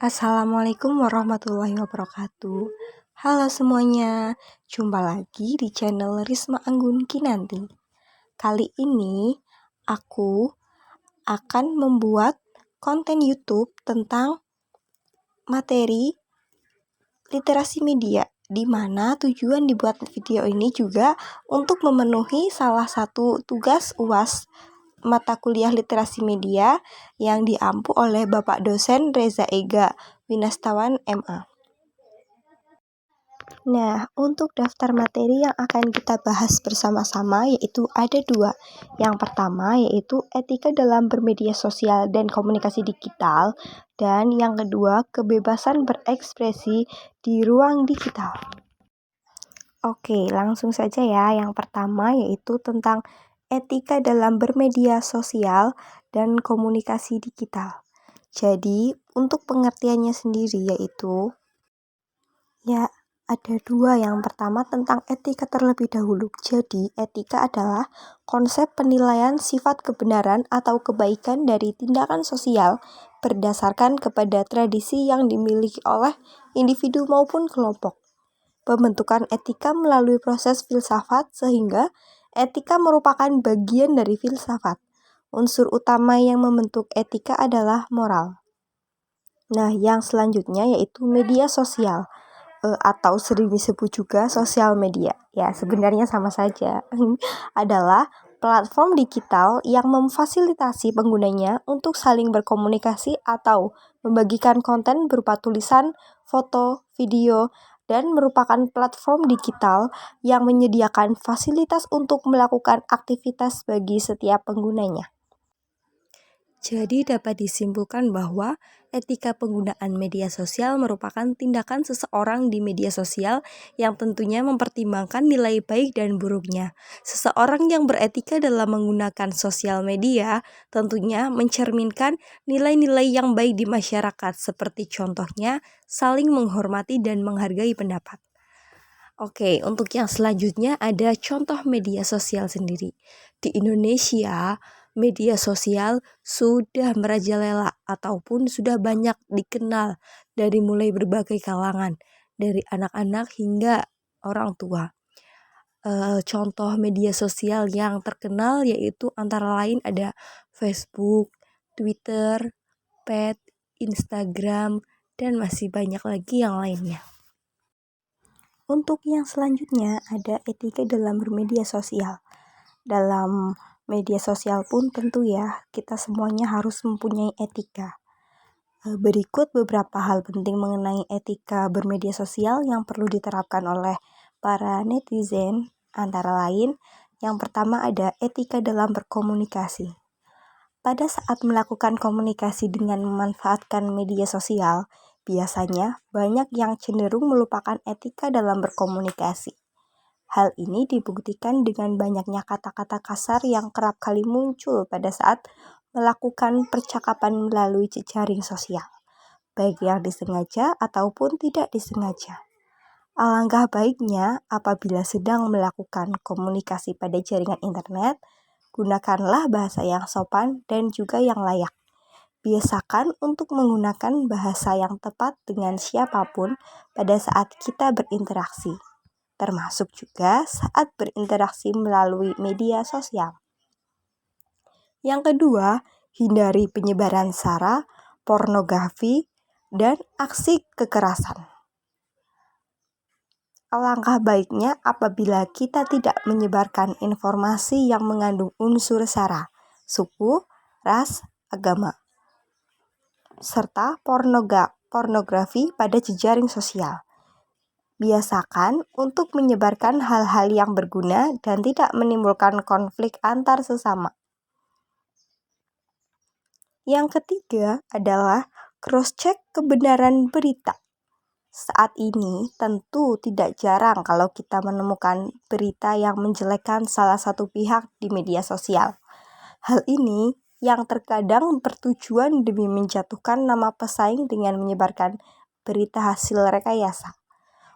Assalamualaikum warahmatullahi wabarakatuh. Halo semuanya, jumpa lagi di channel Risma Anggun Kinanti. Kali ini aku akan membuat konten YouTube tentang materi literasi media, di mana tujuan dibuat video ini juga untuk memenuhi salah satu tugas UAS mata kuliah literasi media yang diampu oleh Bapak dosen Reza Ega Winastawan MA. Nah, untuk daftar materi yang akan kita bahas bersama-sama yaitu ada dua. Yang pertama yaitu etika dalam bermedia sosial dan komunikasi digital, dan yang kedua kebebasan berekspresi di ruang digital. Oke, langsung saja ya. Yang pertama yaitu tentang etika dalam bermedia sosial dan komunikasi digital. Jadi, untuk pengertiannya sendiri yaitu ada dua. Yang pertama tentang etika terlebih dahulu. Jadi, etika adalah konsep penilaian sifat kebenaran atau kebaikan dari tindakan sosial berdasarkan kepada tradisi yang dimiliki oleh individu maupun kelompok. Pembentukan etika melalui proses filsafat, sehingga etika merupakan bagian dari filsafat. Unsur utama yang membentuk etika adalah moral. Nah, yang selanjutnya yaitu media sosial atau sering disebut juga sosial media. Ya, sebenarnya sama saja. Adalah platform digital yang memfasilitasi penggunanya untuk saling berkomunikasi atau membagikan konten berupa tulisan, foto, video, dan merupakan platform digital yang menyediakan fasilitas untuk melakukan aktivitas bagi setiap penggunanya. Jadi dapat disimpulkan bahwa etika penggunaan media sosial merupakan tindakan seseorang di media sosial yang tentunya mempertimbangkan nilai baik dan buruknya. Seseorang yang beretika dalam menggunakan sosial media tentunya mencerminkan nilai-nilai yang baik di masyarakat, seperti contohnya saling menghormati dan menghargai pendapat. Oke, untuk yang selanjutnya ada contoh media sosial sendiri. Di Indonesia, media sosial sudah merajalela ataupun sudah banyak dikenal dari mulai berbagai kalangan, dari anak-anak hingga orang tua. Contoh media sosial yang terkenal yaitu antara lain ada Facebook, Twitter, Pet, Instagram, dan masih banyak lagi yang lainnya. Untuk yang selanjutnya ada etika dalam bermedia sosial. Dalam media sosial pun tentu ya, kita semuanya harus mempunyai etika. Berikut beberapa hal penting mengenai etika bermedia sosial yang perlu diterapkan oleh para netizen. Antara lain, yang pertama ada etika dalam berkomunikasi. Pada saat melakukan komunikasi dengan memanfaatkan media sosial, biasanya banyak yang cenderung melupakan etika dalam berkomunikasi. Hal ini dibuktikan dengan banyaknya kata-kata kasar yang kerap kali muncul pada saat melakukan percakapan melalui jejaring sosial, baik yang disengaja ataupun tidak disengaja. Alangkah baiknya apabila sedang melakukan komunikasi pada jaringan internet, gunakanlah bahasa yang sopan dan juga yang layak. Biasakan untuk menggunakan bahasa yang tepat dengan siapapun pada saat kita berinteraksi, termasuk juga saat berinteraksi melalui media sosial. Yang kedua, hindari penyebaran sara, pornografi, dan aksi kekerasan. Alangkah baiknya apabila kita tidak menyebarkan informasi yang mengandung unsur sara, suku, ras, agama, serta pornografi pada jejaring sosial. Biasakan untuk menyebarkan hal-hal yang berguna dan tidak menimbulkan konflik antar sesama. Yang ketiga adalah cross-check kebenaran berita. Saat ini tentu tidak jarang kalau kita menemukan berita yang menjelekkan salah satu pihak di media sosial. Hal ini yang terkadang bertujuan demi menjatuhkan nama pesaing dengan menyebarkan berita hasil rekayasa.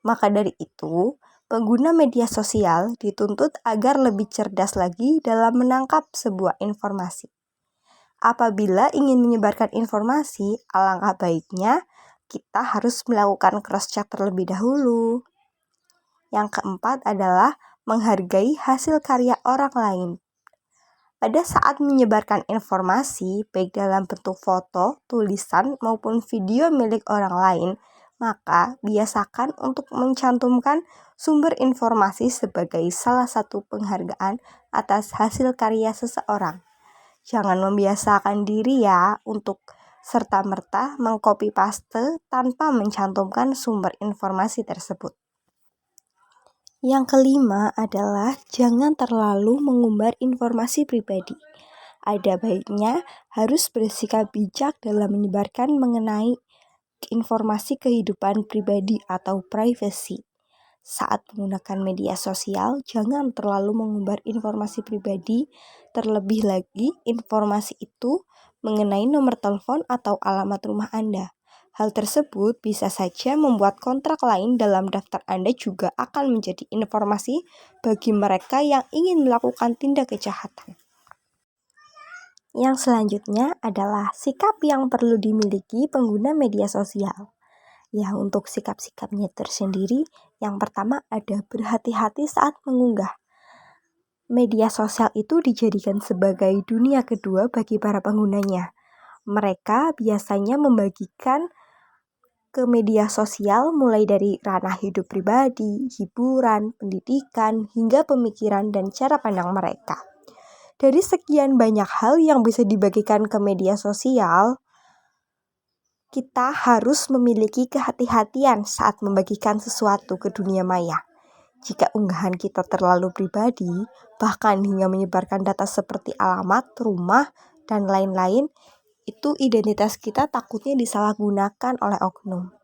Maka dari itu, pengguna media sosial dituntut agar lebih cerdas lagi dalam menangkap sebuah informasi. Apabila ingin menyebarkan informasi, alangkah baiknya kita harus melakukan cross-check terlebih dahulu. Yang keempat adalah menghargai hasil karya orang lain. Pada saat menyebarkan informasi, baik dalam bentuk foto, tulisan, maupun video milik orang lain, maka biasakan untuk mencantumkan sumber informasi sebagai salah satu penghargaan atas hasil karya seseorang. Jangan membiasakan diri ya untuk serta-merta mengcopy paste tanpa mencantumkan sumber informasi tersebut. Yang kelima adalah jangan terlalu mengumbar informasi pribadi. Ada baiknya harus bersikap bijak dalam menyebarkan mengenai informasi kehidupan pribadi atau privacy. Saat menggunakan media sosial, jangan terlalu mengumbar informasi pribadi, terlebih lagi informasi itu mengenai nomor telepon atau alamat rumah Anda. Hal tersebut bisa saja membuat kontrak lain dalam daftar Anda juga akan menjadi informasi bagi mereka yang ingin melakukan tindak kejahatan. Yang selanjutnya adalah sikap yang perlu dimiliki pengguna media sosial. Ya, untuk sikap-sikapnya tersendiri, yang pertama ada berhati-hati saat mengunggah. Media sosial itu dijadikan sebagai dunia kedua bagi para penggunanya. Mereka biasanya membagikan ke media sosial mulai dari ranah hidup pribadi, hiburan, pendidikan, hingga pemikiran dan cara pandang mereka. Dari sekian banyak hal yang bisa dibagikan ke media sosial, kita harus memiliki kehati-hatian saat membagikan sesuatu ke dunia maya. Jika unggahan kita terlalu pribadi, bahkan hingga menyebarkan data seperti alamat, rumah, dan lain-lain, itu identitas kita takutnya disalahgunakan oleh oknum.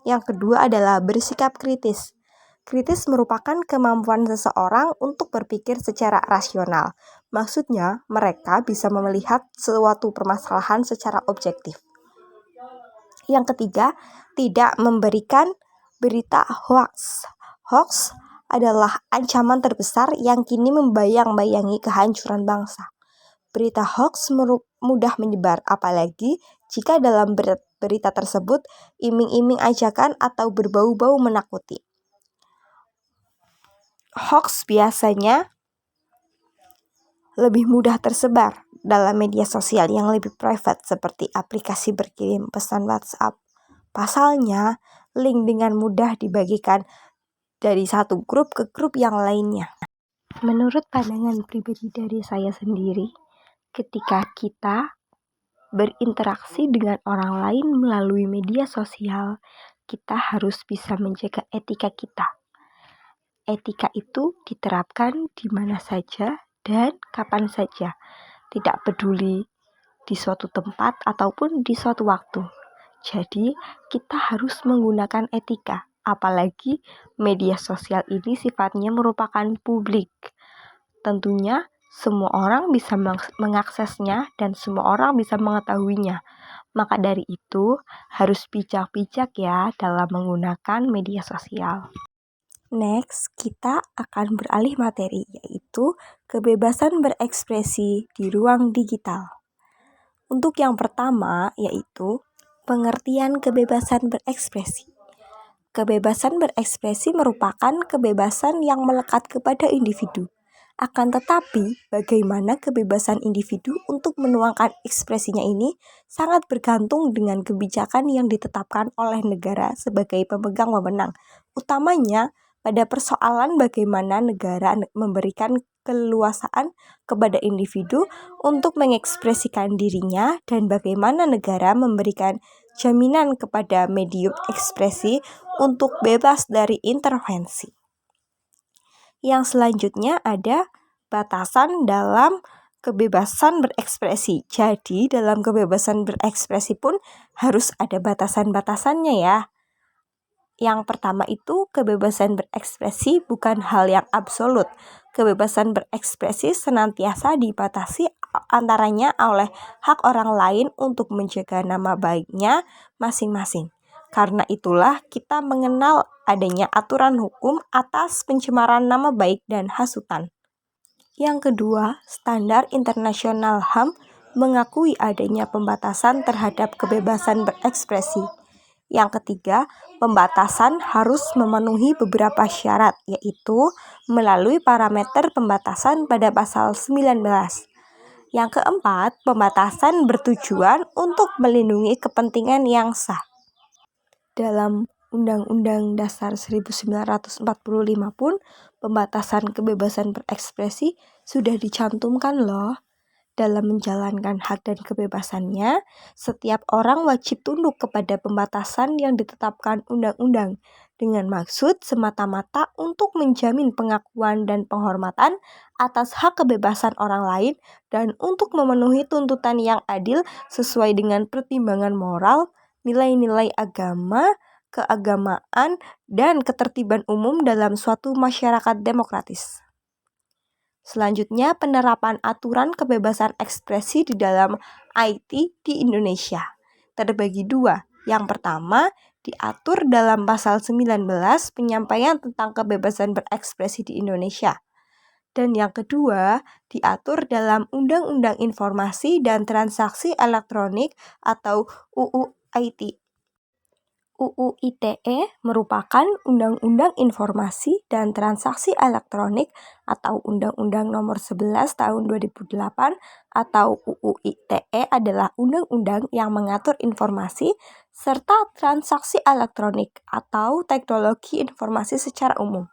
Yang kedua adalah bersikap kritis. Kritis merupakan kemampuan seseorang untuk berpikir secara rasional. Maksudnya, mereka bisa melihat suatu permasalahan secara objektif. Yang ketiga, tidak memberikan berita hoax. Hoax adalah ancaman terbesar yang kini membayang-bayangi kehancuran bangsa. Berita hoax mudah menyebar, apalagi jika dalam berita tersebut iming-iming ajakan atau berbau-bau menakuti. Hoax biasanya lebih mudah tersebar dalam media sosial yang lebih private seperti aplikasi berkirim pesan WhatsApp. Pasalnya, link dengan mudah dibagikan dari satu grup ke grup yang lainnya. Menurut pandangan pribadi dari saya sendiri, ketika kita berinteraksi dengan orang lain melalui media sosial, kita harus bisa menjaga etika kita. Etika itu diterapkan di mana saja dan kapan saja, tidak peduli di suatu tempat ataupun di suatu waktu. Jadi, kita harus menggunakan etika, apalagi media sosial ini sifatnya merupakan publik. Tentunya semua orang bisa mengaksesnya dan semua orang bisa mengetahuinya. Maka dari itu harus bijak-bijak ya dalam menggunakan media sosial. Next, kita akan beralih materi, yaitu kebebasan berekspresi di ruang digital. Untuk yang pertama, yaitu pengertian kebebasan berekspresi. Kebebasan berekspresi merupakan kebebasan yang melekat kepada individu. Akan tetapi, bagaimana kebebasan individu untuk menuangkan ekspresinya ini sangat bergantung dengan kebijakan yang ditetapkan oleh negara sebagai pemegang wewenang. Utamanya pada persoalan bagaimana negara memberikan keleluasaan kepada individu untuk mengekspresikan dirinya dan bagaimana negara memberikan jaminan kepada medium ekspresi untuk bebas dari intervensi. Yang selanjutnya ada batasan dalam kebebasan berekspresi. Jadi dalam kebebasan berekspresi pun harus ada batasan-batasannya ya. Yang pertama itu kebebasan berekspresi bukan hal yang absolut. Kebebasan berekspresi senantiasa dibatasi antaranya oleh hak orang lain untuk menjaga nama baiknya masing-masing. Karena itulah kita mengenal adanya aturan hukum atas pencemaran nama baik dan hasutan. Yang kedua, standar internasional HAM mengakui adanya pembatasan terhadap kebebasan berekspresi. Yang ketiga, pembatasan harus memenuhi beberapa syarat, yaitu melalui parameter pembatasan pada pasal 19. Yang keempat, pembatasan bertujuan untuk melindungi kepentingan yang sah. Dalam Undang-Undang Dasar 1945 pun, pembatasan kebebasan berekspresi sudah dicantumkan loh. Dalam menjalankan hak dan kebebasannya, setiap orang wajib tunduk kepada pembatasan yang ditetapkan undang-undang dengan maksud semata-mata untuk menjamin pengakuan dan penghormatan atas hak kebebasan orang lain dan untuk memenuhi tuntutan yang adil sesuai dengan pertimbangan moral, nilai-nilai agama, keagamaan, dan ketertiban umum dalam suatu masyarakat demokratis. Selanjutnya, penerapan aturan kebebasan ekspresi di dalam IT di Indonesia terbagi dua. Yang pertama, diatur dalam pasal 19 penyampaian tentang kebebasan berekspresi di Indonesia. Dan yang kedua, diatur dalam Undang-Undang Informasi dan Transaksi Elektronik atau UU IT. UU ITE merupakan Undang-Undang Informasi dan Transaksi Elektronik atau Undang-Undang Nomor 11 Tahun 2008 atau UU ITE adalah undang-undang yang mengatur informasi serta transaksi elektronik atau teknologi informasi secara umum.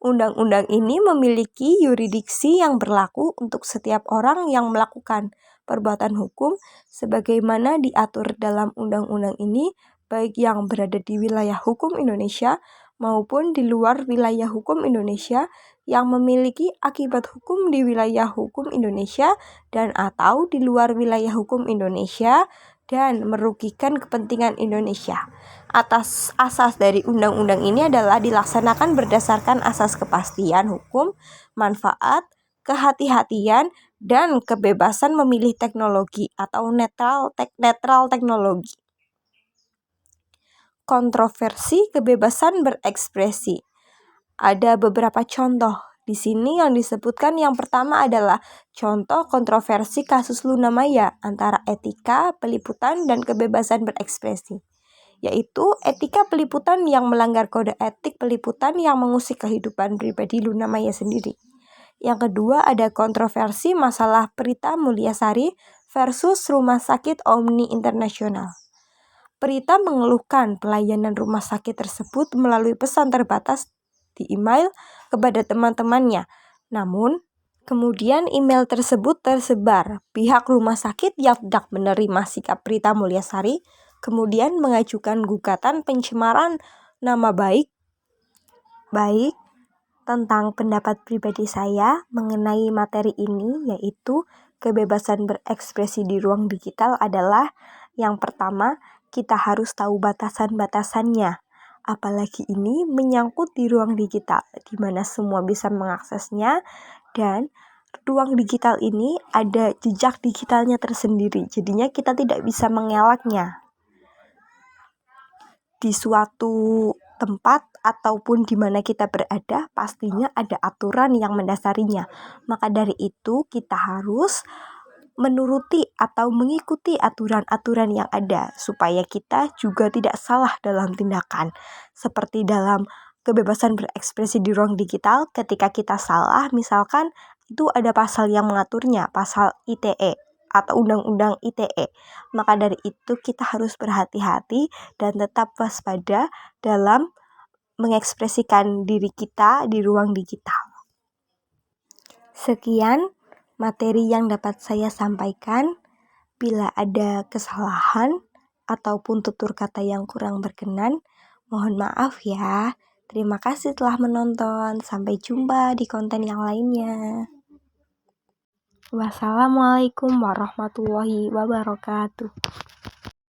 Undang-undang ini memiliki yurisdiksi yang berlaku untuk setiap orang yang melakukan perbuatan hukum sebagaimana diatur dalam undang-undang ini, baik yang berada di wilayah hukum Indonesia maupun di luar wilayah hukum Indonesia yang memiliki akibat hukum di wilayah hukum Indonesia dan atau di luar wilayah hukum Indonesia dan merugikan kepentingan Indonesia. Atas asas dari undang-undang ini adalah dilaksanakan berdasarkan asas kepastian hukum, manfaat, kehati-hatian, dan kebebasan memilih teknologi atau netral teknologi. Kontroversi kebebasan berekspresi. Ada beberapa contoh. Di sini yang disebutkan yang pertama adalah contoh kontroversi kasus Luna Maya antara etika, peliputan, dan kebebasan berekspresi, yaitu etika peliputan yang melanggar kode etik peliputan yang mengusik kehidupan pribadi Luna Maya sendiri. Yang kedua ada kontroversi masalah Prita Mulyasari versus Rumah Sakit Omni Internasional. Prita mengeluhkan pelayanan rumah sakit tersebut melalui pesan terbatas di email kepada teman-temannya. Namun, kemudian email tersebut tersebar. Pihak rumah sakit yang tidak menerima sikap Prita Mulyasari kemudian mengajukan gugatan pencemaran nama baik tentang pendapat pribadi saya mengenai materi ini, yaitu kebebasan berekspresi di ruang digital adalah yang pertama, kita harus tahu batasan-batasannya. Apalagi ini menyangkut di ruang digital, di mana semua bisa mengaksesnya, dan ruang digital ini ada jejak digitalnya tersendiri. Jadinya kita tidak bisa mengelaknya. Di suatu tempat ataupun di mana kita berada, pastinya ada aturan yang mendasarinya. Maka dari itu kita harus menuruti atau mengikuti aturan-aturan yang ada supaya kita juga tidak salah dalam tindakan. Seperti dalam kebebasan berekspresi di ruang digital, ketika kita salah, misalkan itu ada pasal yang mengaturnya, pasal ITE atau Undang-Undang ITE. Maka dari itu kita harus berhati-hati dan tetap waspada dalam mengekspresikan diri kita di ruang digital. Sekian materi yang dapat saya sampaikan. Bila ada kesalahan ataupun tutur kata yang kurang berkenan, mohon maaf ya. Terima kasih telah menonton. Sampai jumpa di konten yang lainnya. Wassalamualaikum warahmatullahi wabarakatuh.